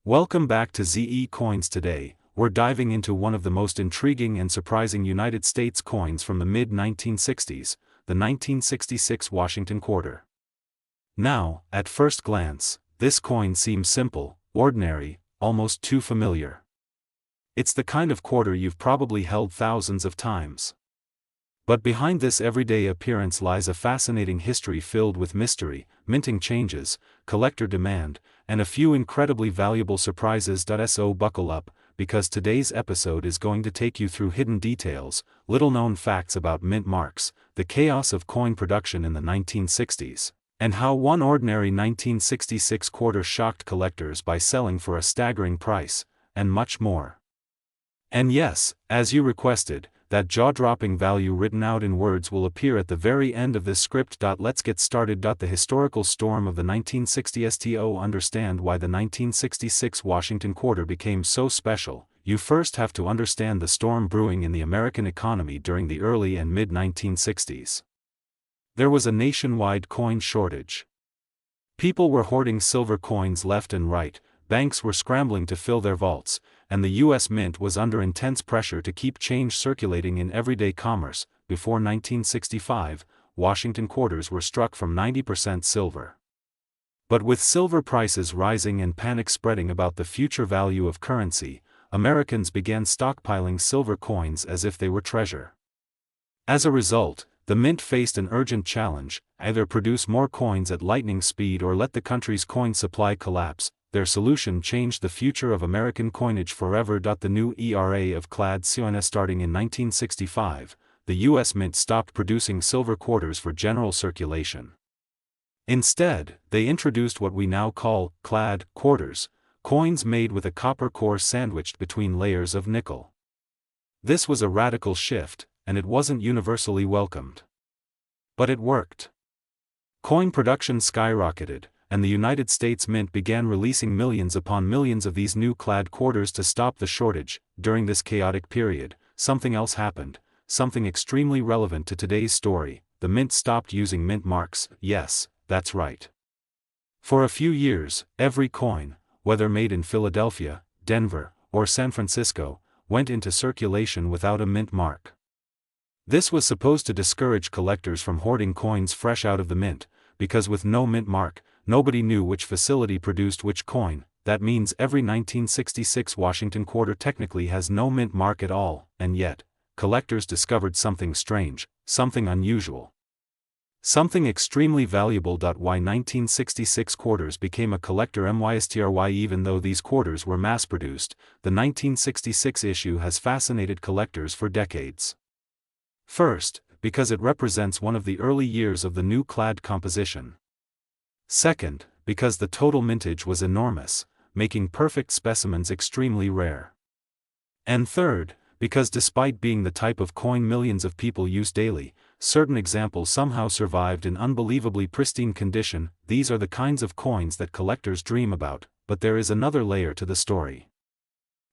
Welcome back to ZE Coins. Today, we're diving into one of the most intriguing and surprising United States coins from the mid-1960s, the 1966 Washington quarter. Now, at first glance, this coin seems simple, ordinary, almost too familiar. It's the kind of quarter you've probably held thousands of times. But behind this everyday appearance lies a fascinating history filled with mystery, minting changes, collector demand, and a few incredibly valuable surprises. So buckle up, because today's episode is going to take you through hidden details, little-known facts about mint marks, the chaos of coin production in the 1960s, and how one ordinary 1966 quarter shocked collectors by selling for a staggering price, and much more. And yes, as you requested, that jaw-dropping value written out in words will appear at the very end of this script. Let's get started. The historical storm of the 1960s. To understand why the 1966 Washington quarter became so special, you first have to understand the storm brewing in the American economy during the early and mid-1960s. There was a nationwide coin shortage. People were hoarding silver coins left and right, banks were scrambling to fill their vaults, and the U.S. Mint was under intense pressure to keep change circulating in everyday commerce. Before 1965, Washington quarters were struck from 90% silver. But with silver prices rising and panic spreading about the future value of currency, Americans began stockpiling silver coins as if they were treasure. As a result, the Mint faced an urgent challenge: either produce more coins at lightning speed or let the country's coin supply collapse. Their solution changed the future of American coinage forever. The new era of clad coins. Starting in 1965, the U.S. Mint stopped producing silver quarters for general circulation. Instead, they introduced what we now call clad quarters, coins made with a copper core sandwiched between layers of nickel. This was a radical shift, and it wasn't universally welcomed. But it worked. Coin production skyrocketed, and the United States Mint began releasing millions upon millions of these new clad quarters to stop the shortage. During this chaotic period, something else happened, something extremely relevant to today's story. The Mint stopped using mint marks. Yes, that's right. For a few years, every coin, whether made in Philadelphia, Denver, or San Francisco, went into circulation without a mint mark. This was supposed to discourage collectors from hoarding coins fresh out of the mint, because with no mint mark, nobody knew which facility produced which coin. That means every 1966 Washington quarter technically has no mint mark at all, and yet, collectors discovered something strange, something unusual. Something extremely valuable. Why 1966 quarters became a collector mystery. Even though these quarters were mass-produced, the 1966 issue has fascinated collectors for decades. First, because it represents one of the early years of the new clad composition. Second, because the total mintage was enormous, making perfect specimens extremely rare. And third, because despite being the type of coin millions of people use daily, certain examples somehow survived in unbelievably pristine condition. These are the kinds of coins that collectors dream about, but there is another layer to the story.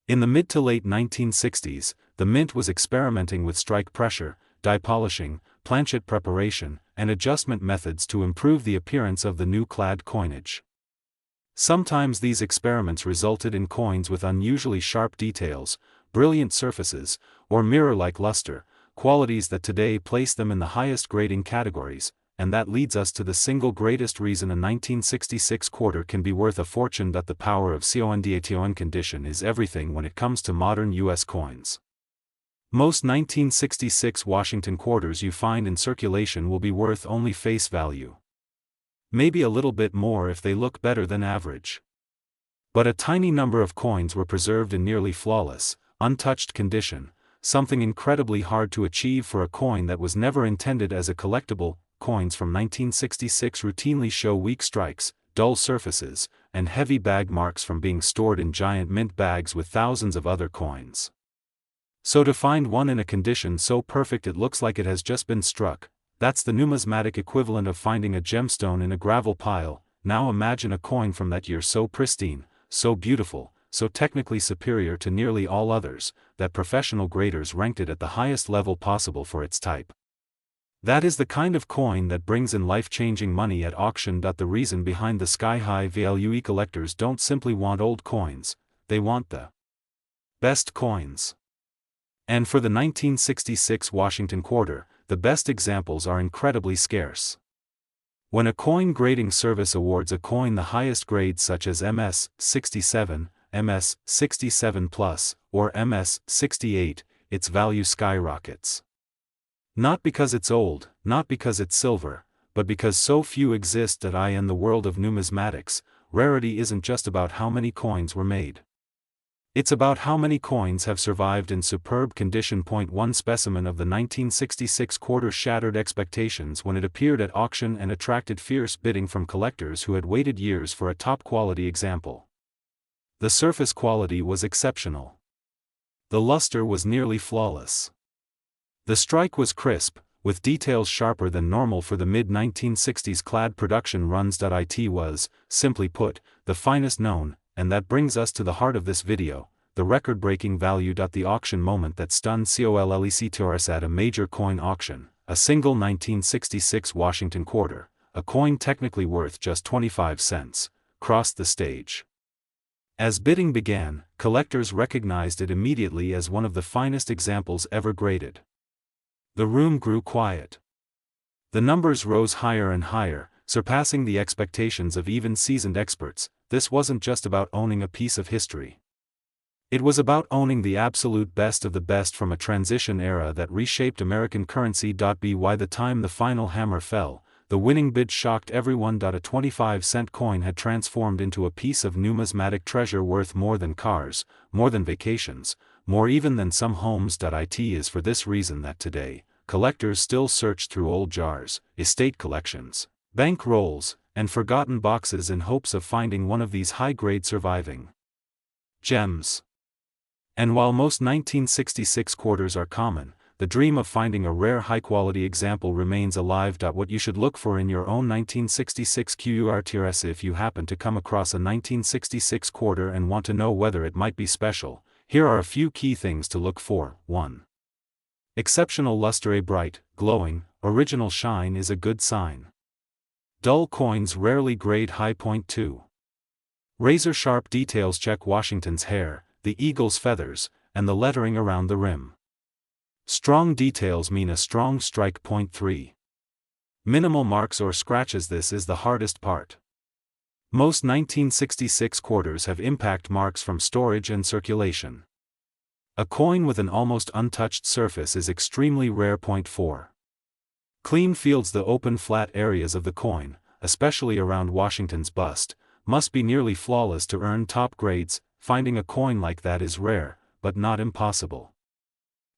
In the mid to late 1960s, the Mint was experimenting with strike pressure, die polishing, planchet preparation, and adjustment methods to improve the appearance of the new clad coinage. Sometimes these experiments resulted in coins with unusually sharp details, brilliant surfaces, or mirror-like luster, qualities that today place them in the highest grading categories, and that leads us to the single greatest reason a 1966 quarter can be worth a fortune. The power of condition condition is everything when it comes to modern U.S. coins. Most 1966 Washington quarters you find in circulation will be worth only face value. Maybe a little bit more if they look better than average. But a tiny number of coins were preserved in nearly flawless, untouched condition, something incredibly hard to achieve for a coin that was never intended as a collectible. Coins from 1966 routinely show weak strikes, dull surfaces, and heavy bag marks from being stored in giant mint bags with thousands of other coins. So to find one in a condition so perfect it looks like it has just been struck, that's the numismatic equivalent of finding a gemstone in a gravel pile. Now imagine a coin from that year so pristine, so beautiful, so technically superior to nearly all others, that professional graders ranked it at the highest level possible for its type. That is the kind of coin that brings in life-changing money at auction. The reason behind the sky-high value collectors don't simply want old coins, they want the best coins. And for the 1966 Washington quarter, the best examples are incredibly scarce. When a coin grading service awards a coin the highest grades such as MS 67, MS 67 Plus, or MS 68, its value skyrockets. Not because it's old, not because it's silver, but because so few exist. That in the world of numismatics, rarity isn't just about how many coins were made. It's about how many coins have survived in superb condition. One specimen of the 1966 quarter shattered expectations when it appeared at auction and attracted fierce bidding from collectors who had waited years for a top-quality example. The surface quality was exceptional. The luster was nearly flawless. The strike was crisp, with details sharper than normal for the mid-1960s clad production runs. It was, simply put, the finest known, and that brings us to the heart of this video, the record-breaking value. The auction moment that stunned collectors at a major coin auction, a single 1966 Washington quarter, a coin technically worth just 25 cents, crossed the stage. As bidding began, collectors recognized it immediately as one of the finest examples ever graded. The room grew quiet. The numbers rose higher and higher, surpassing the expectations of even seasoned experts. This wasn't just about owning a piece of history. It was about owning the absolute best of the best from a transition era that reshaped American currency. By the time the final hammer fell, the winning bid shocked everyone. A 25-cent coin had transformed into a piece of numismatic treasure worth more than cars, more than vacations, more even than some homes. It is for this reason that today, collectors still search through old jars, estate collections, bank rolls, and forgotten boxes in hopes of finding one of these high-grade surviving gems. And while most 1966 quarters are common, the dream of finding a rare high-quality example remains alive. What you should look for in your own 1966 quarters. If you happen to come across a 1966 quarter and want to know whether it might be special, here are a few key things to look for. 1. Exceptional luster. A bright, glowing, original shine is a good sign. Dull coins rarely grade high. 2. Razor-sharp details. Check Washington's hair, the eagle's feathers, and the lettering around the rim. Strong details mean a strong strike. 3. Minimal marks or scratches. This is the hardest part. Most 1966 quarters have impact marks from storage and circulation. A coin with an almost untouched surface is extremely rare. 4. Clean fields. The open flat areas of the coin, especially around Washington's bust, must be nearly flawless to earn top grades. Finding a coin like that is rare, but not impossible.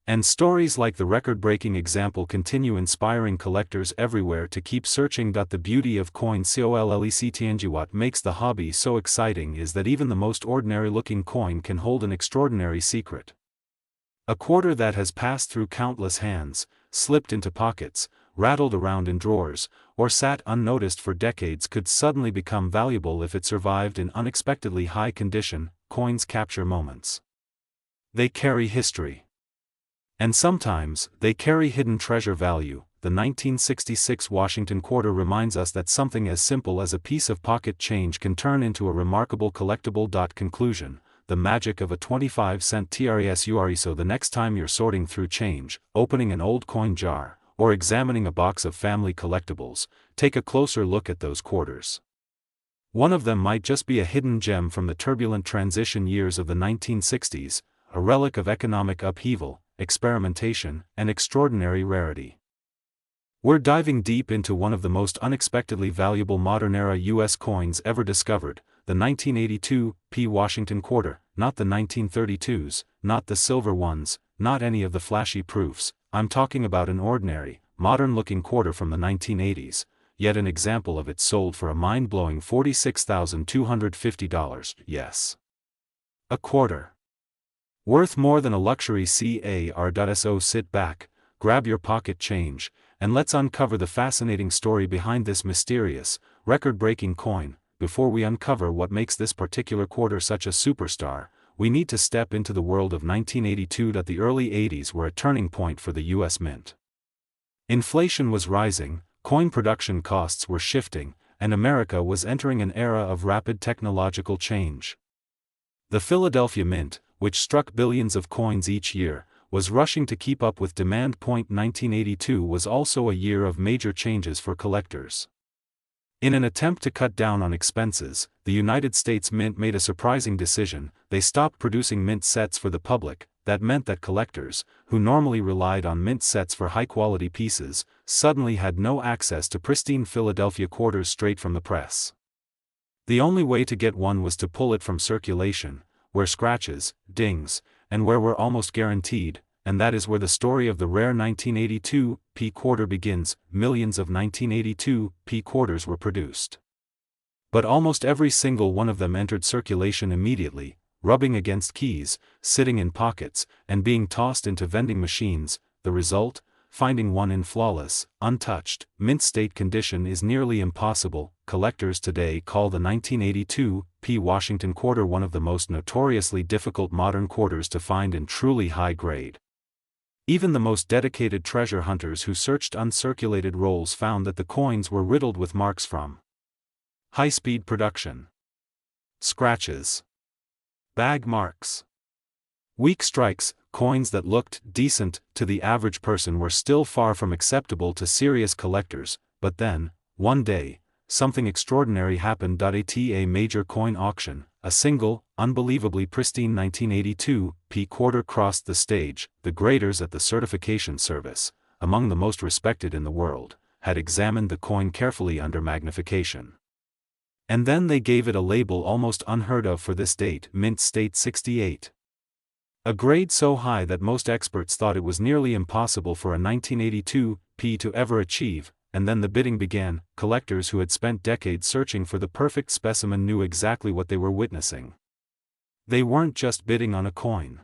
And stories like the record-breaking example continue inspiring collectors everywhere to keep searching. The beauty of coin collecting. What makes the hobby so exciting is that even the most ordinary-looking coin can hold an extraordinary secret. A quarter that has passed through countless hands, slipped into pockets, rattled around in drawers, or sat unnoticed for decades could suddenly become valuable if it survived in unexpectedly high condition. Coins capture moments. They carry history. And sometimes, they carry hidden treasure value. The 1966 Washington quarter reminds us that something as simple as a piece of pocket change can turn into a remarkable collectible. Conclusion: the magic of a 25-cent treasure. So the next time you're sorting through change, opening an old coin jar, or examining a box of family collectibles, take a closer look at those quarters. One of them might just be a hidden gem from the turbulent transition years of the 1960s, a relic of economic upheaval, experimentation, and extraordinary rarity. We're diving deep into one of the most unexpectedly valuable modern-era U.S. coins ever discovered, the 1982 P. Washington quarter, not the 1932s, not the silver ones, not any of the flashy proofs. I'm talking about an ordinary, modern-looking quarter from the 1980s, yet an example of it sold for a mind-blowing $46,250. Yes. A quarter. Worth more than a luxury car. So sit back, grab your pocket change, and let's uncover the fascinating story behind this mysterious, record-breaking coin. Before we uncover what makes this particular quarter such a superstar, we need to step into the world of 1982. The early 80s were a turning point for the U.S. Mint. Inflation was rising, coin production costs were shifting, and America was entering an era of rapid technological change. The Philadelphia Mint, which struck billions of coins each year, was rushing to keep up with demand. 1982 was also a year of major changes for collectors. In an attempt to cut down on expenses, the United States Mint made a surprising decision: they stopped producing mint sets for the public. That meant that collectors, who normally relied on mint sets for high-quality pieces, suddenly had no access to pristine Philadelphia quarters straight from the press. The only way to get one was to pull it from circulation, where scratches, dings, and wear were almost guaranteed, and that is where the story of the rare 1982 P quarter begins. Millions of 1982 P quarters were produced. But almost every single one of them entered circulation immediately, rubbing against keys, sitting in pockets, and being tossed into vending machines. The result? Finding one in flawless, untouched, mint state condition is nearly impossible. Collectors today call the 1982 P Washington quarter one of the most notoriously difficult modern quarters to find in truly high grade. Even the most dedicated treasure hunters who searched uncirculated rolls found that the coins were riddled with marks from high-speed production, scratches, bag marks, weak strikes. Coins that looked decent to the average person were still far from acceptable to serious collectors. But then, one day, something extraordinary happened. At a major coin auction, a single, unbelievably pristine 1982 P quarter crossed the stage. The graders at the certification service, among the most respected in the world, had examined the coin carefully under magnification. And then they gave it a label almost unheard of for this date: Mint State 68. A grade so high that most experts thought it was nearly impossible for a 1982 P to ever achieve. And then the bidding began. Collectors who had spent decades searching for the perfect specimen knew exactly what they were witnessing. They weren't just bidding on a coin.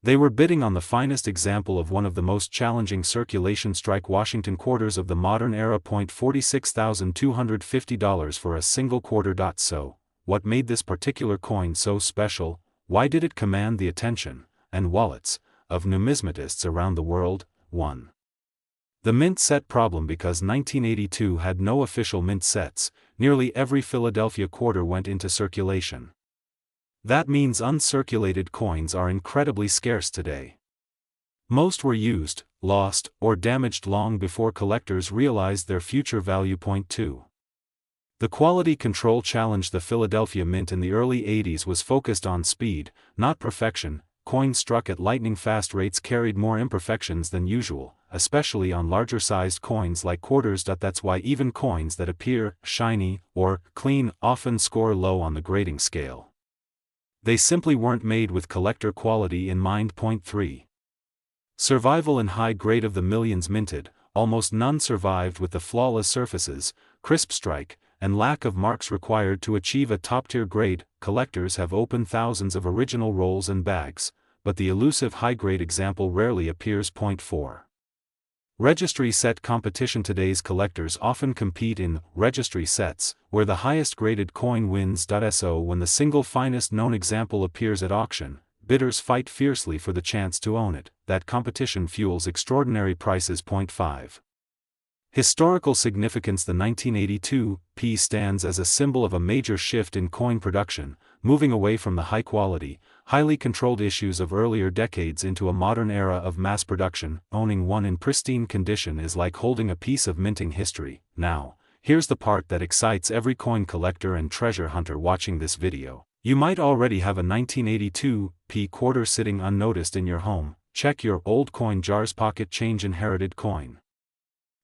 They were bidding on the finest example of one of the most challenging circulation strike Washington quarters of the modern era. $46,250 for a single quarter. So, what made this particular coin so special? Why did it command the attention and wallets of numismatists around the world? 1. The mint set problem. Because 1982 had no official mint sets, nearly every Philadelphia quarter went into circulation. That means uncirculated coins are incredibly scarce today. Most were used, lost, or damaged long before collectors realized their future value. 2. The quality control challenge. The Philadelphia Mint in the early 80s was focused on speed, not perfection. Coins struck at lightning-fast rates carried more imperfections than usual, especially on larger-sized coins like quarters. That's why even coins that appear shiny or clean often score low on the grading scale. They simply weren't made with collector quality in mind. 3. Survival in high grade. Of the millions minted, almost none survived with the flawless surfaces, crisp strike, and lack of marks required to achieve a top-tier grade. Collectors have opened thousands of original rolls and bags, but the elusive high-grade example rarely appears. 4. Registry set competition. Today's collectors often compete in registry sets, where the highest-graded coin wins. So when the single finest known example appears at auction, bidders fight fiercely for the chance to own it. That competition fuels extraordinary prices. 5. Historical significance. The 1982 P stands as a symbol of a major shift in coin production, moving away from the high-quality, highly controlled issues of earlier decades into a modern era of mass production. Owning one in pristine condition is like holding a piece of minting history. Now, here's the part that excites every coin collector and treasure hunter watching this video. You might already have a 1982 P quarter sitting unnoticed in your home. Check your old coin jars, pocket change, inherited coin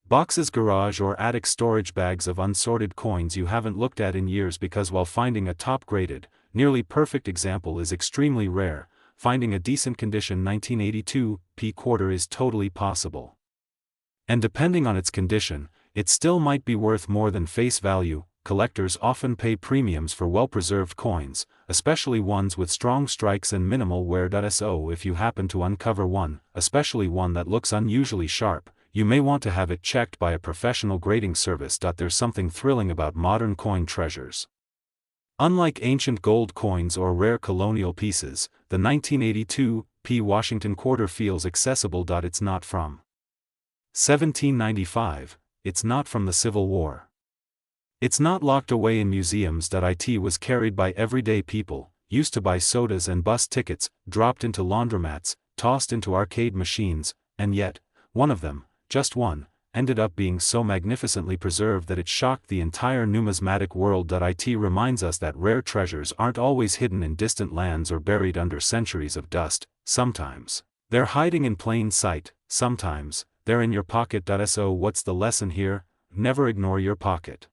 boxes, garage or attic storage bags of unsorted coins you haven't looked at in years. Because while finding a top-graded, nearly perfect example is extremely rare, finding a decent condition 1982 P quarter is totally possible. And depending on its condition, it still might be worth more than face value. Collectors often pay premiums for well-preserved coins, especially ones with strong strikes and minimal wear. So if you happen to uncover one, especially one that looks unusually sharp, you may want to have it checked by a professional grading service. There's something thrilling about modern coin treasures. Unlike ancient gold coins or rare colonial pieces, the 1982 P Washington quarter feels accessible. It's not from 1795, it's not from the Civil War. It's not locked away in museums. It was carried by everyday people, used to buy sodas and bus tickets, dropped into laundromats, tossed into arcade machines, and yet, one of them, just one, ended up being so magnificently preserved that it shocked the entire numismatic world. It reminds us that rare treasures aren't always hidden in distant lands or buried under centuries of dust. Sometimes they're hiding in plain sight, sometimes they're in your pocket. So what's the lesson here? Never ignore your pocket.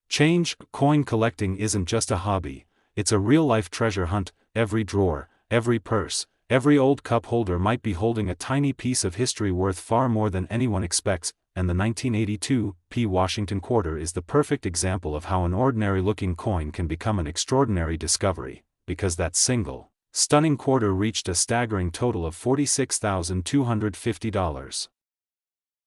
Change. Coin collecting isn't just a hobby, it's a real-life treasure hunt. Every drawer, every purse, every old cup holder might be holding a tiny piece of history worth far more than anyone expects, and the 1982 Washington quarter is the perfect example of how an ordinary-looking coin can become an extraordinary discovery, because that single, stunning quarter reached a staggering total of $46,250.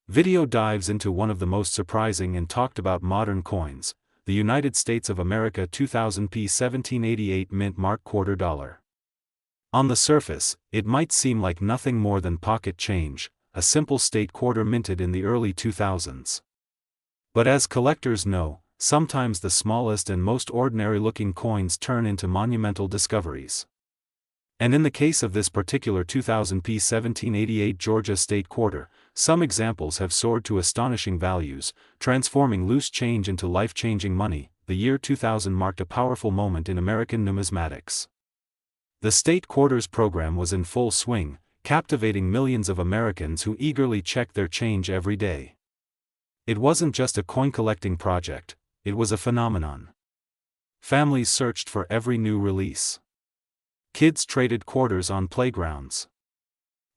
Video dives into one of the most surprising and talked about modern coins, the United States of America 2000 1788 mint mark quarter dollar. On the surface, it might seem like nothing more than pocket change, a simple state quarter minted in the early 2000s. But as collectors know, sometimes the smallest and most ordinary-looking coins turn into monumental discoveries. And in the case of this particular 2000 1788 Georgia state quarter, some examples have soared to astonishing values, transforming loose change into life-changing money. The year 2000 marked a powerful moment in American numismatics. The state quarters program was in full swing, captivating millions of Americans who eagerly checked their change every day. It wasn't just a coin-collecting project, it was a phenomenon. Families searched for every new release. Kids traded quarters on playgrounds.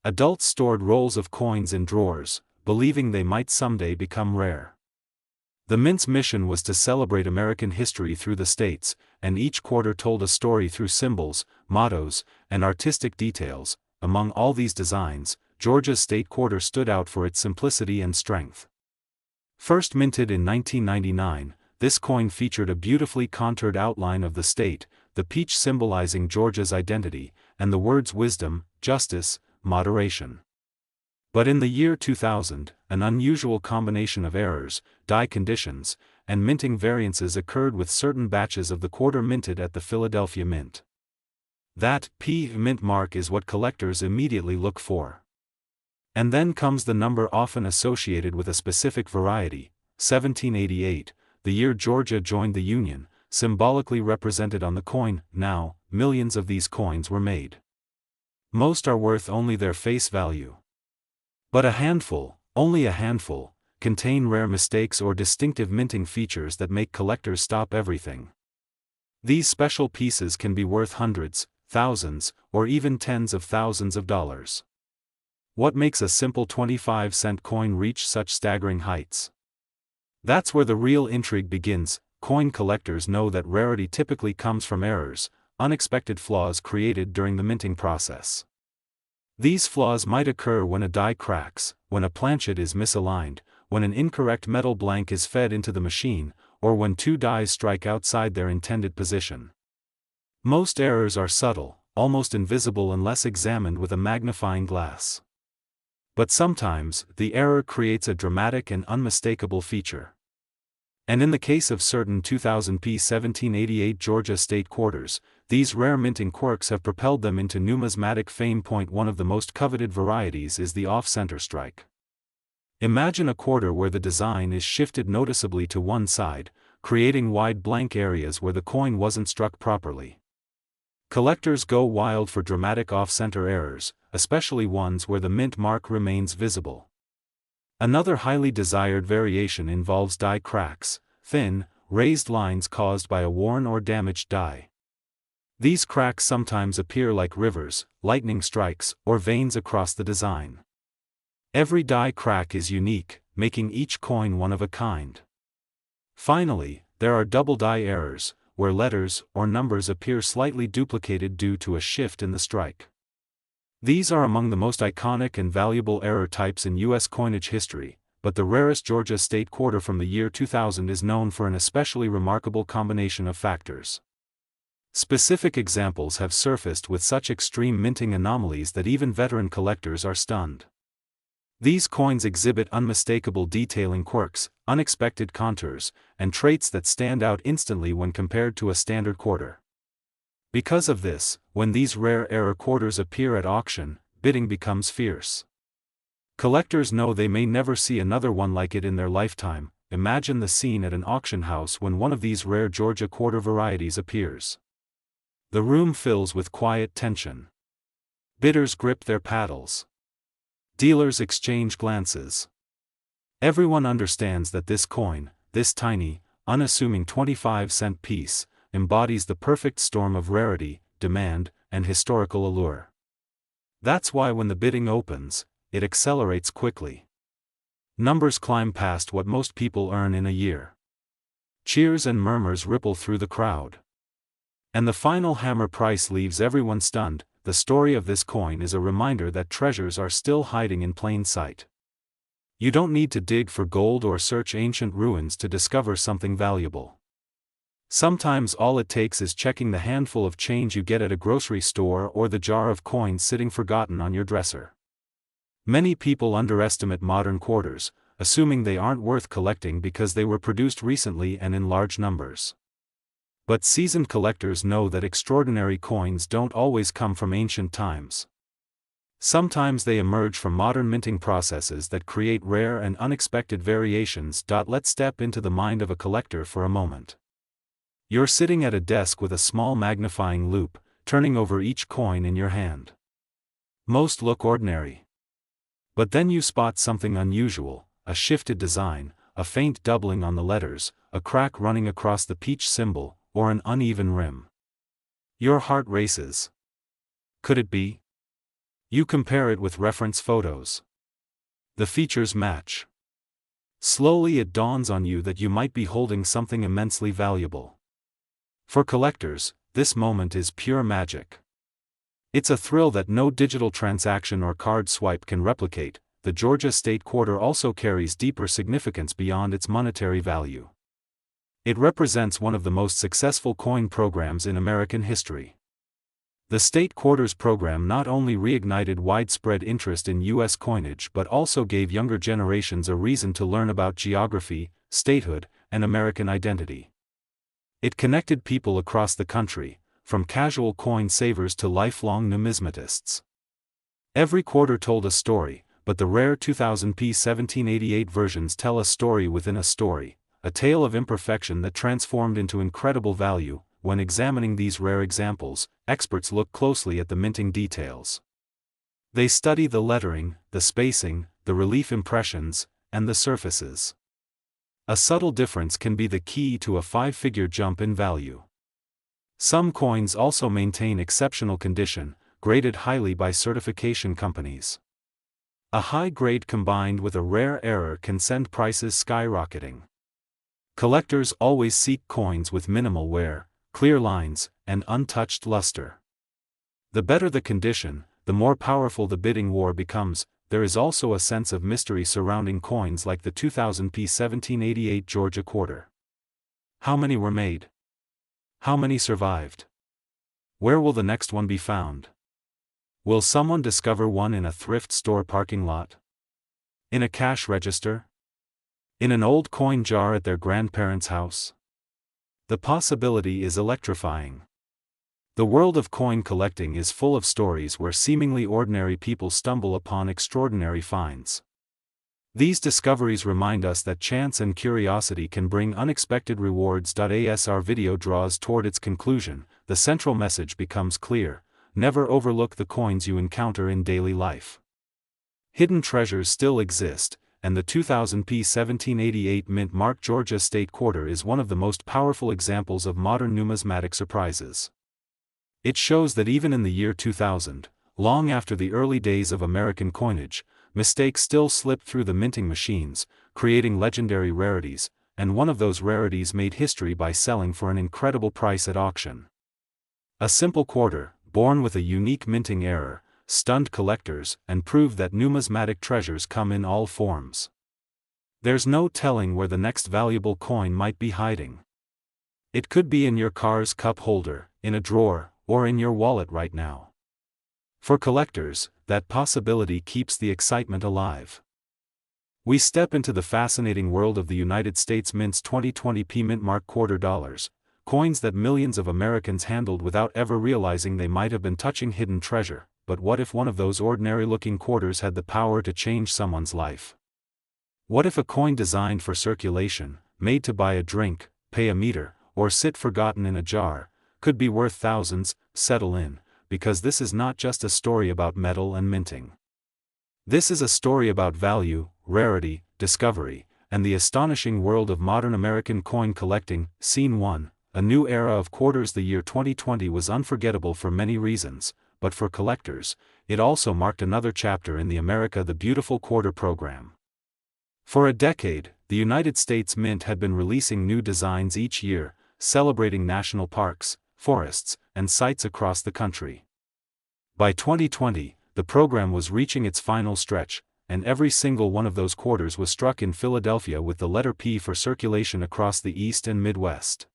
Adults stored rolls of coins in drawers, believing they might someday become rare. The mint's mission was to celebrate American history through the states, and each quarter told a story through symbols, mottos, and artistic details. Among all these designs, Georgia's state quarter stood out for its simplicity and strength. First minted in 1999, this coin featured a beautifully contoured outline of the state, the peach symbolizing Georgia's identity, and the words wisdom, justice, moderation. But in the year 2000, an unusual combination of errors, die conditions, and minting variances occurred with certain batches of the quarter minted at the Philadelphia Mint. That mint mark is what collectors immediately look for. And then comes the number often associated with a specific variety, 1788, the year Georgia joined the Union, symbolically represented on the coin. Now, millions of these coins were made. Most are worth only their face value. But a handful, only a handful, contain rare mistakes or distinctive minting features that make collectors stop everything. These special pieces can be worth hundreds, thousands, or even tens of thousands of dollars. What makes a simple 25-cent coin reach such staggering heights? That's where the real intrigue begins. Coin collectors know that rarity typically comes from errors, unexpected flaws created during the minting process. These flaws might occur when a die cracks, when a planchet is misaligned, when an incorrect metal blank is fed into the machine, or when two dies strike outside their intended position. Most errors are subtle, almost invisible unless examined with a magnifying glass. But sometimes, the error creates a dramatic and unmistakable feature. And in the case of certain 2000 1788 Georgia state quarters, these rare minting quirks have propelled them into numismatic fame. One of the most coveted varieties is the off-center strike. Imagine a quarter where the design is shifted noticeably to one side, creating wide blank areas where the coin wasn't struck properly. Collectors go wild for dramatic off-center errors, especially ones where the mint mark remains visible. Another highly desired variation involves die cracks, thin, raised lines caused by a worn or damaged die. These cracks sometimes appear like rivers, lightning strikes, or veins across the design. Every die crack is unique, making each coin one of a kind. Finally, there are double die errors, where letters or numbers appear slightly duplicated due to a shift in the strike. These are among the most iconic and valuable error types in U.S. coinage history, but the rarest Georgia state quarter from the year 2000 is known for an especially remarkable combination of factors. Specific examples have surfaced with such extreme minting anomalies that even veteran collectors are stunned. These coins exhibit unmistakable detailing quirks, unexpected contours, and traits that stand out instantly when compared to a standard quarter. Because of this, when these rare error quarters appear at auction, bidding becomes fierce. Collectors know they may never see another one like it in their lifetime. Imagine the scene at an auction house when one of these rare Georgia quarter varieties appears. The room fills with quiet tension. Bidders grip their paddles. Dealers exchange glances. Everyone understands that this coin, this tiny, unassuming 25-cent piece, embodies the perfect storm of rarity, demand, and historical allure. That's why when the bidding opens, it accelerates quickly. Numbers climb past what most people earn in a year. Cheers and murmurs ripple through the crowd. And the final hammer price leaves everyone stunned. The story of this coin is a reminder that treasures are still hiding in plain sight. You don't need to dig for gold or search ancient ruins to discover something valuable. Sometimes all it takes is checking the handful of change you get at a grocery store or the jar of coins sitting forgotten on your dresser. Many people underestimate modern quarters, assuming they aren't worth collecting because they were produced recently and in large numbers. But seasoned collectors know that extraordinary coins don't always come from ancient times. Sometimes they emerge from modern minting processes that create rare and unexpected variations. Let's step into the mind of a collector for a moment. You're sitting at a desk with a small magnifying loupe, turning over each coin in your hand. Most look ordinary. But then you spot something unusual, a shifted design, a faint doubling on the letters, a crack running across the peach symbol, or an uneven rim. Your heart races. Could it be? You compare it with reference photos. The features match. Slowly it dawns on you that you might be holding something immensely valuable. For collectors, this moment is pure magic. It's a thrill that no digital transaction or card swipe can replicate. The Georgia State Quarter also carries deeper significance beyond its monetary value. It represents one of the most successful coin programs in American history. The State Quarters program not only reignited widespread interest in U.S. coinage but also gave younger generations a reason to learn about geography, statehood, and American identity. It connected people across the country, from casual coin savers to lifelong numismatists. Every quarter told a story, but the rare 2000p 1788 versions tell a story within a story, a tale of imperfection that transformed into incredible value. When examining these rare examples, experts look closely at the minting details. They study the lettering, the spacing, the relief impressions, and the surfaces. A subtle difference can be the key to a five-figure jump in value. Some coins also maintain exceptional condition, graded highly by certification companies. A high grade combined with a rare error can send prices skyrocketing. Collectors always seek coins with minimal wear, clear lines, and untouched luster. The better the condition, the more powerful the bidding war becomes. There is also a sense of mystery surrounding coins like the 2000p 1788 Georgia quarter. How many were made? How many survived? Where will the next one be found? Will someone discover one in a thrift store parking lot? In a cash register? In an old coin jar at their grandparents' house? The possibility is electrifying. The world of coin collecting is full of stories where seemingly ordinary people stumble upon extraordinary finds. These discoveries remind us that chance and curiosity can bring unexpected rewards. As our video draws toward its conclusion, the central message becomes clear: never overlook the coins you encounter in daily life. Hidden treasures still exist, and the 2000p 1788 mint marked Georgia State Quarter is one of the most powerful examples of modern numismatic surprises. It shows that even in the year 2000, long after the early days of American coinage, mistakes still slipped through the minting machines, creating legendary rarities, and one of those rarities made history by selling for an incredible price at auction. A simple quarter, born with a unique minting error, stunned collectors and proved that numismatic treasures come in all forms. There's no telling where the next valuable coin might be hiding. It could be in your car's cup holder, in a drawer, or in your wallet right now. For collectors, that possibility keeps the excitement alive. We step into the fascinating world of the United States Mint's 2020 Mint Mark quarter dollars, coins that millions of Americans handled without ever realizing they might have been touching hidden treasure. But what if one of those ordinary-looking quarters had the power to change someone's life? What if a coin designed for circulation, made to buy a drink, pay a meter, or sit forgotten in a jar, could be worth thousands? Settle in, because this is not just a story about metal and minting. This is a story about value, rarity, discovery, and the astonishing world of modern American coin collecting. Scene 1, a new era of quarters. The year 2020 was unforgettable for many reasons, but for collectors, it also marked another chapter in the America the Beautiful quarter program. For a decade, the United States Mint had been releasing new designs each year, celebrating national parks, forests, and sites across the country. By 2020, the program was reaching its final stretch, and every single one of those quarters was struck in Philadelphia with the letter P for circulation across the East and Midwest.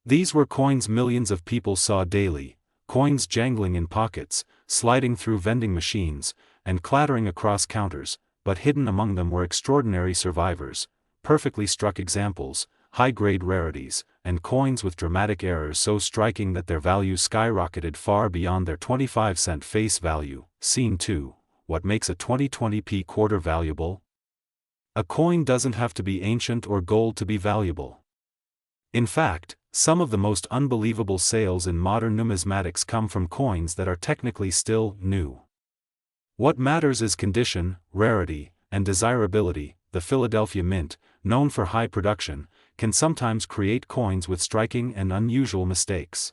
These were coins millions of people saw daily, coins jangling in pockets, sliding through vending machines, and clattering across counters, but hidden among them were extraordinary survivors, perfectly struck examples, high-grade rarities, and coins with dramatic errors so striking that their value skyrocketed far beyond their 25-cent face value. Scene 2, what makes a 2020 quarter valuable? A coin doesn't have to be ancient or gold to be valuable. In fact, some of the most unbelievable sales in modern numismatics come from coins that are technically still new. What matters is condition, rarity, and desirability. The Philadelphia Mint, known for high production, can sometimes create coins with striking and unusual mistakes.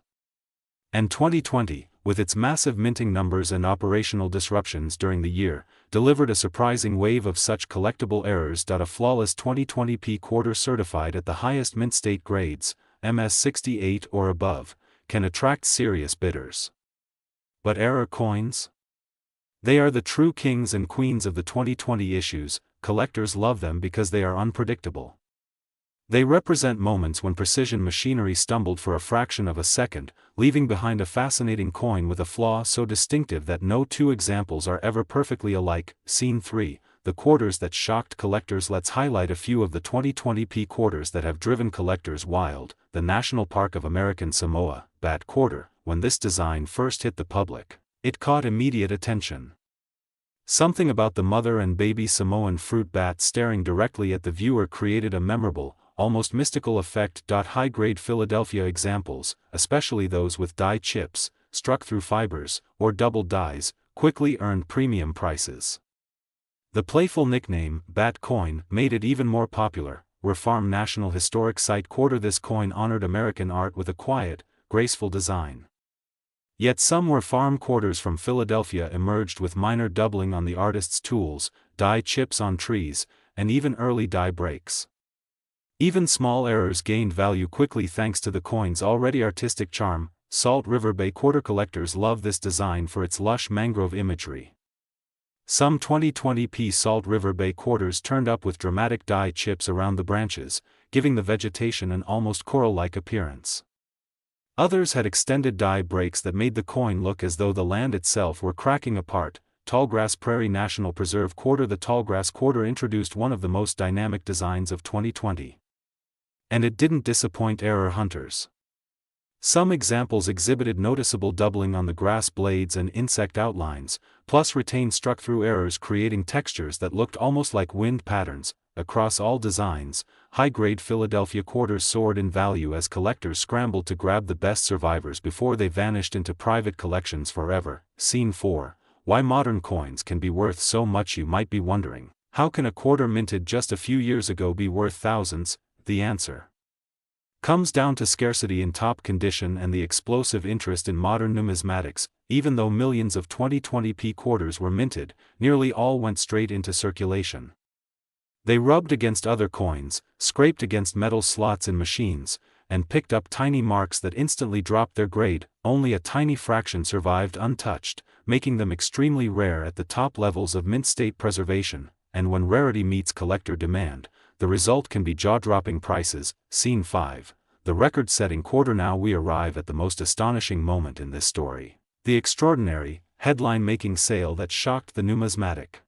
And 2020, with its massive minting numbers and operational disruptions during the year, delivered a surprising wave of such collectible errors. A flawless 2020 quarter certified at the highest mint state grades, MS 68 or above, can attract serious bidders. But error coins? They are the true kings and queens of the 2020 issues. Collectors love them because they are unpredictable. They represent moments when precision machinery stumbled for a fraction of a second, leaving behind a fascinating coin with a flaw so distinctive that no two examples are ever perfectly alike. Scene 3, the quarters that shocked collectors. Let's highlight a few of the 2020 quarters that have driven collectors wild. The National Park of American Samoa, Bat quarter. When this design first hit the public, it caught immediate attention. Something about the mother and baby Samoan fruit bat staring directly at the viewer created a memorable, almost mystical effect. High-grade Philadelphia examples, especially those with die chips, struck through fibers, or doubled dies, quickly earned premium prices. The playful nickname, Bat Coin, made it even more popular. Farm National Historic Site quarter. This coin honored American art with a quiet, graceful design. Yet some farm quarters from Philadelphia emerged with minor doubling on the artist's tools, die chips on trees, and even early die breaks. Even small errors gained value quickly thanks to the coin's already artistic charm. Salt River Bay quarter. Collectors love this design for its lush mangrove imagery. Some 2020 Salt River Bay quarters turned up with dramatic die chips around the branches, giving the vegetation an almost coral-like appearance. Others had extended die breaks that made the coin look as though the land itself were cracking apart. Tallgrass Prairie National Preserve quarter. The Tallgrass quarter introduced one of the most dynamic designs of 2020. And it didn't disappoint error hunters. Some examples exhibited noticeable doubling on the grass blades and insect outlines, plus retained struck-through errors creating textures that looked almost like wind patterns. Across all designs, high-grade Philadelphia quarters soared in value as collectors scrambled to grab the best survivors before they vanished into private collections forever. Scene 4, why modern coins can be worth so much. You might be wondering, how can a quarter minted just a few years ago be worth thousands? The answer comes down to scarcity in top condition and the explosive interest in modern numismatics. Even though millions of 2020 quarters were minted, nearly all went straight into circulation. They rubbed against other coins, scraped against metal slots in machines, and picked up tiny marks that instantly dropped their grade. Only a tiny fraction survived untouched, making them extremely rare at the top levels of mint state preservation. And when rarity meets collector demand, the result can be jaw-dropping prices. Scene 5, the record-setting quarter. Now we arrive at the most astonishing moment in this story. The extraordinary, headline-making sale that shocked the numismatic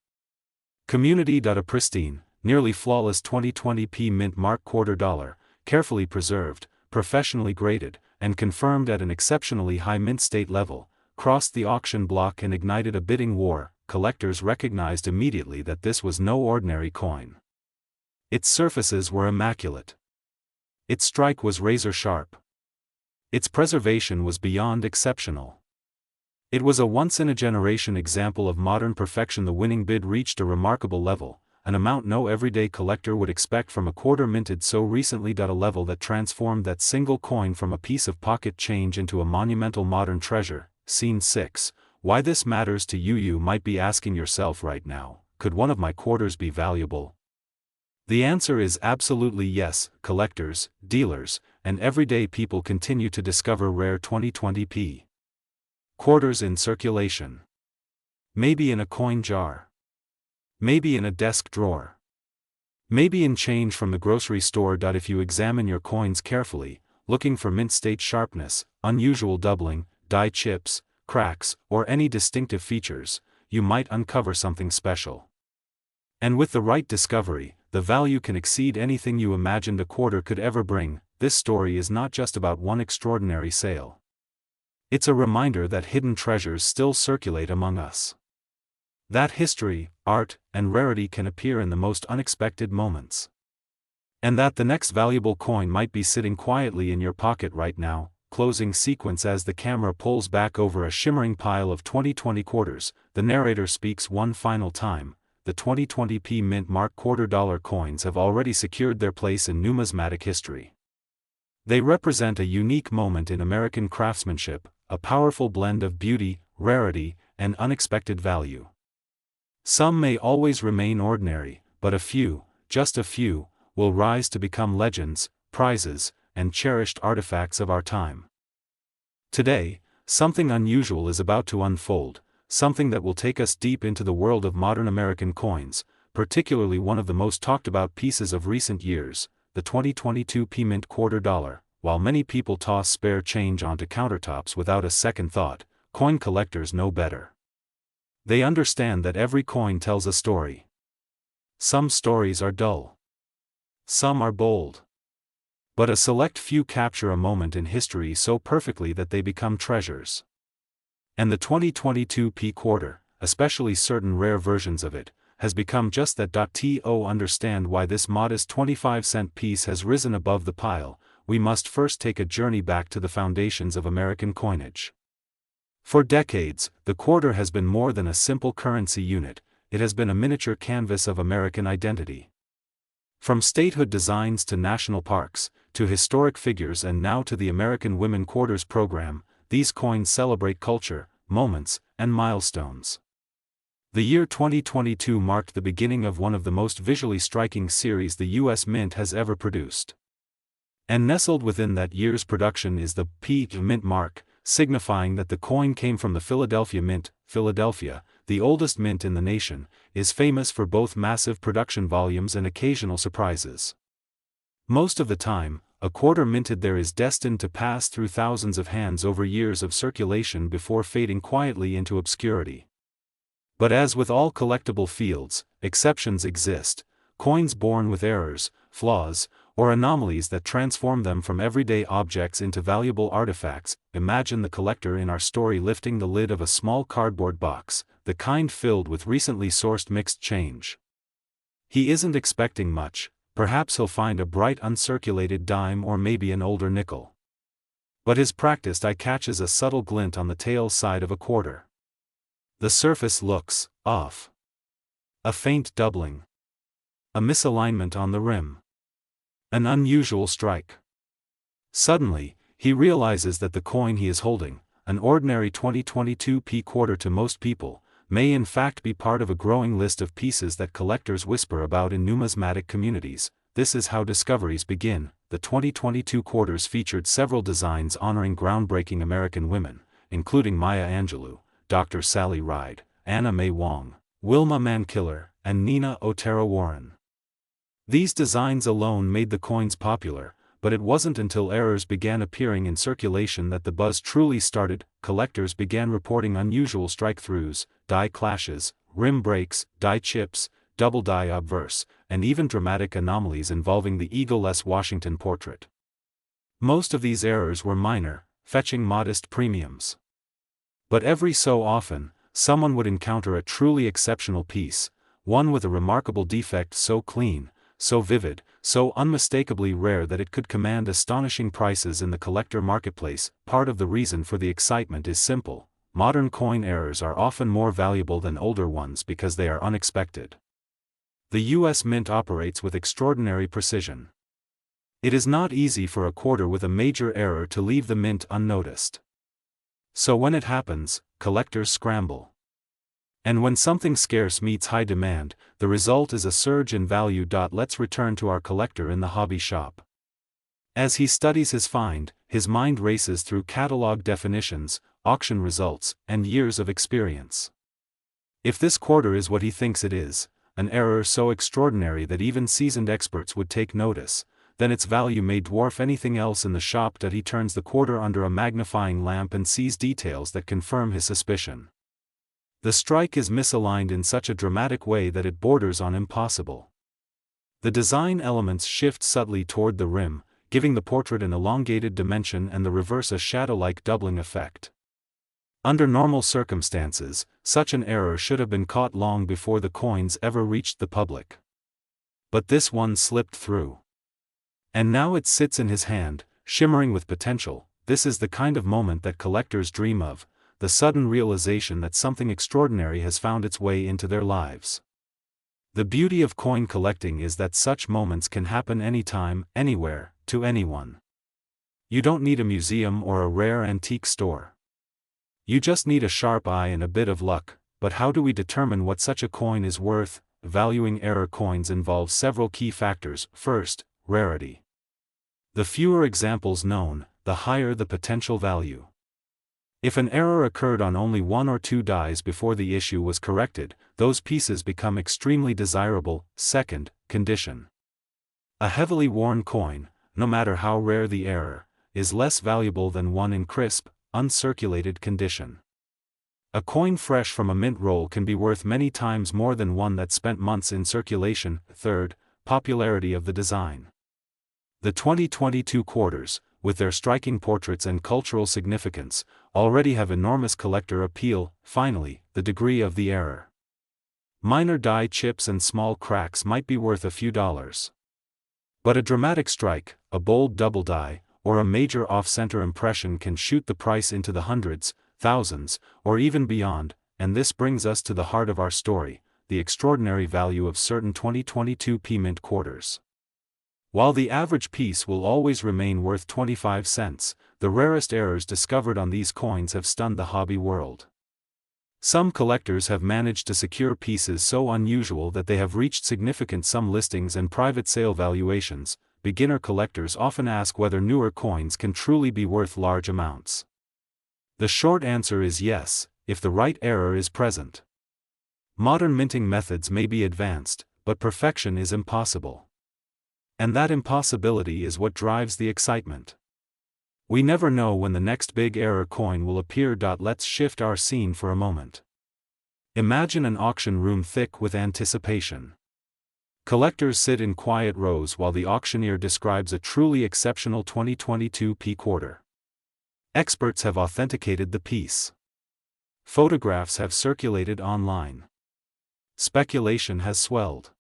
Community. A pristine, nearly flawless 2020p mint mark $0.25, carefully preserved, professionally graded, and confirmed at an exceptionally high mint state level, crossed the auction block and ignited a bidding war. Collectors recognized immediately that this was no ordinary coin. Its surfaces were immaculate. Its strike was razor-sharp. Its preservation was beyond exceptional. It was a once-in-a-generation example of modern perfection. The winning bid reached a remarkable level, an amount no everyday collector would expect from a quarter minted so recently. A level that transformed that single coin from a piece of pocket change into a monumental modern treasure. Scene 6. Why this matters to you. You might be asking yourself right now, could one of my quarters be valuable? The answer is absolutely yes. Collectors, dealers, and everyday people continue to discover rare 2020p quarters in circulation. Maybe in a coin jar. Maybe in a desk drawer. Maybe in change from the grocery store. If you examine your coins carefully, looking for mint state sharpness, unusual doubling, die chips, cracks, or any distinctive features, you might uncover something special. And with the right discovery, the value can exceed anything you imagined a quarter could ever bring. This story is not just about one extraordinary sale. It's a reminder that hidden treasures still circulate among us. That history, art, and rarity can appear in the most unexpected moments. And that the next valuable coin might be sitting quietly in your pocket right now. Closing sequence. As the camera pulls back over a shimmering pile of 2020 quarters, the narrator speaks one final time. The 2020p mint mark $0.25 coins have already secured their place in numismatic history. They represent a unique moment in American craftsmanship, a powerful blend of beauty, rarity, and unexpected value. Some may always remain ordinary, but a few, just a few, will rise to become legends, prizes, and cherished artifacts of our time. Today, something unusual is about to unfold, something that will take us deep into the world of modern American coins, particularly one of the most talked about pieces of recent years, the 2022p mint $0.25. While many people toss spare change onto countertops without a second thought, coin collectors know better. They understand that every coin tells a story. Some stories are dull. Some are bold. But a select few capture a moment in history so perfectly that they become treasures. And the 2022p quarter, especially certain rare versions of it, has become just that. To understand why this modest 25-cent piece has risen above the pile, we must first take a journey back to the foundations of American coinage. For decades, the quarter has been more than a simple currency unit, it has been a miniature canvas of American identity. From statehood designs to national parks, to historic figures and now to the American Women Quarters program, these coins celebrate culture, moments, and milestones. The year 2022 marked the beginning of one of the most visually striking series the U.S. Mint has ever produced. And nestled within that year's production is the P mint mark, signifying that the coin came from the Philadelphia Mint. Philadelphia, the oldest mint in the nation, is famous for both massive production volumes and occasional surprises. Most of the time, a quarter minted there is destined to pass through thousands of hands over years of circulation before fading quietly into obscurity. But as with all collectible fields, exceptions exist, coins born with errors, flaws, or anomalies that transform them from everyday objects into valuable artifacts. Imagine the collector in our story lifting the lid of a small cardboard box, the kind filled with recently sourced mixed change. He isn't expecting much, perhaps he'll find a bright uncirculated dime or maybe an older nickel. But his practiced eye catches a subtle glint on the tail side of a quarter. The surface looks off. A faint doubling. A misalignment on the rim. An unusual strike. Suddenly, he realizes that the coin he is holding, an ordinary 2022p quarter to most people, may in fact be part of a growing list of pieces that collectors whisper about in numismatic communities. This is how discoveries begin. The 2022 quarters featured several designs honoring groundbreaking American women, including Maya Angelou, Dr. Sally Ride, Anna May Wong, Wilma Mankiller, and Nina Otero Warren. These designs alone made the coins popular, but it wasn't until errors began appearing in circulation that the buzz truly started. Collectors began reporting unusual strike-throughs, die clashes, rim breaks, die chips, double die obverse, and even dramatic anomalies involving the egoless Washington portrait. Most of these errors were minor, fetching modest premiums. But every so often, someone would encounter a truly exceptional piece, one with a remarkable defect so clean, so vivid, so unmistakably rare that it could command astonishing prices in the collector marketplace. Part of the reason for the excitement is simple: modern coin errors are often more valuable than older ones because they are unexpected. The U.S. Mint operates with extraordinary precision. It is not easy for a quarter with a major error to leave the mint unnoticed. So when it happens, collectors scramble. And when something scarce meets high demand, the result is a surge in value. Let's return to our collector in the hobby shop. As he studies his find, his mind races through catalog definitions, auction results, and years of experience. If this quarter is what he thinks it is, an error so extraordinary that even seasoned experts would take notice, then its value may dwarf anything else in the shop. He turns the quarter under a magnifying lamp and sees details that confirm his suspicion. The strike is misaligned in such a dramatic way that it borders on impossible. The design elements shift subtly toward the rim, giving the portrait an elongated dimension and the reverse a shadow-like doubling effect. Under normal circumstances, such an error should have been caught long before the coins ever reached the public. But this one slipped through. And now it sits in his hand, shimmering with potential. This is the kind of moment that collectors dream of, the sudden realization that something extraordinary has found its way into their lives. The beauty of coin collecting is that such moments can happen anytime, anywhere, to anyone. You don't need a museum or a rare antique store. You just need a sharp eye and a bit of luck. But how do we determine what such a coin is worth? Valuing error coins involves several key factors. First, rarity. The fewer examples known, the higher the potential value. If an error occurred on only one or two dies before the issue was corrected, those pieces become extremely desirable. Second, condition. A heavily worn coin, no matter how rare the error, is less valuable than one in crisp, uncirculated condition. A coin fresh from a mint roll can be worth many times more than one that spent months in circulation. Third, popularity of the design. The 2022 quarters, with their striking portraits and cultural significance, already have enormous collector appeal. Finally, the degree of the error. Minor die chips and small cracks might be worth a few dollars. But a dramatic strike, a bold double die, or a major off-center impression can shoot the price into the hundreds, thousands, or even beyond. And this brings us to the heart of our story: the extraordinary value of certain 2022 mint quarters. While the average piece will always remain worth 25 cents, the rarest errors discovered on these coins have stunned the hobby world. Some collectors have managed to secure pieces so unusual that they have reached significant sum listings and private sale valuations. Beginner collectors often ask whether newer coins can truly be worth large amounts. The short answer is yes, if the right error is present. Modern minting methods may be advanced, but perfection is impossible. And that impossibility is what drives the excitement. We never know when the next big error coin will appear. Let's shift our scene for a moment. Imagine an auction room thick with anticipation. Collectors sit in quiet rows while the auctioneer describes a truly exceptional 2022 quarter. Experts have authenticated the piece. Photographs have circulated online. Speculation has swelled.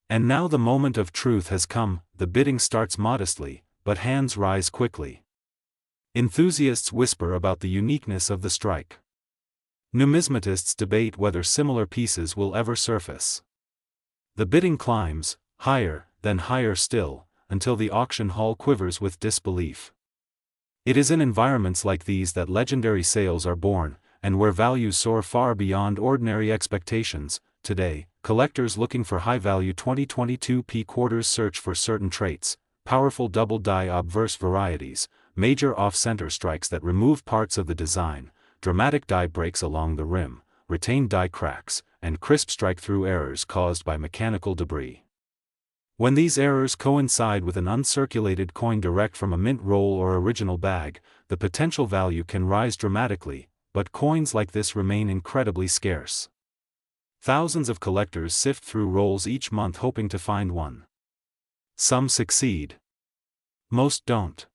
And now the moment of truth has come. The bidding starts modestly, but hands rise quickly. Enthusiasts whisper about the uniqueness of the strike. Numismatists debate whether similar pieces will ever surface. The bidding climbs, higher, then higher still, until the auction hall quivers with disbelief. It is in environments like these that legendary sales are born, and where values soar far beyond ordinary expectations. Today, collectors looking for high-value 2022 quarters search for certain traits: powerful double die obverse varieties, major off-center strikes that remove parts of the design, dramatic die breaks along the rim, retained die cracks, and crisp strike-through errors caused by mechanical debris. When these errors coincide with an uncirculated coin direct from a mint roll or original bag, the potential value can rise dramatically, but coins like this remain incredibly scarce. Thousands of collectors sift through rolls each month hoping to find one. Some succeed. Most don't.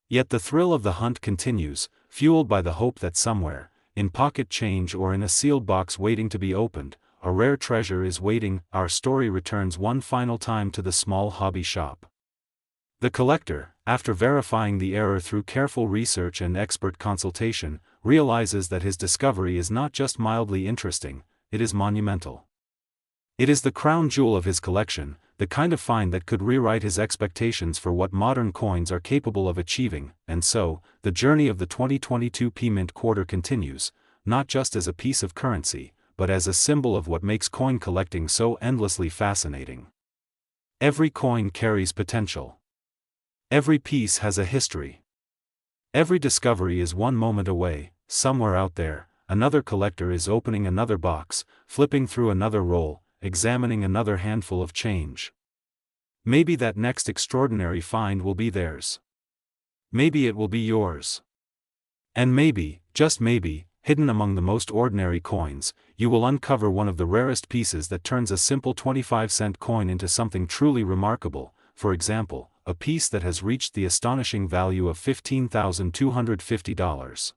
Yet the thrill of the hunt continues, fueled by the hope that somewhere, in pocket change or in a sealed box waiting to be opened, a rare treasure is waiting. Our story returns one final time to the small hobby shop. The collector, after verifying the error through careful research and expert consultation, realizes that his discovery is not just mildly interesting, it is monumental. It is the crown jewel of his collection, the kind of find that could rewrite his expectations for what modern coins are capable of achieving. And so, the journey of the 2022 P-Mint quarter continues, not just as a piece of currency, but as a symbol of what makes coin collecting so endlessly fascinating. Every coin carries potential. Every piece has a history. Every discovery is one moment away. Somewhere out there, another collector is opening another box, flipping through another roll, examining another handful of change. Maybe that next extraordinary find will be theirs. Maybe it will be yours. And maybe, just maybe, hidden among the most ordinary coins, you will uncover one of the rarest pieces that turns a simple 25-cent coin into something truly remarkable. For example, a piece that has reached the astonishing value of $15,250.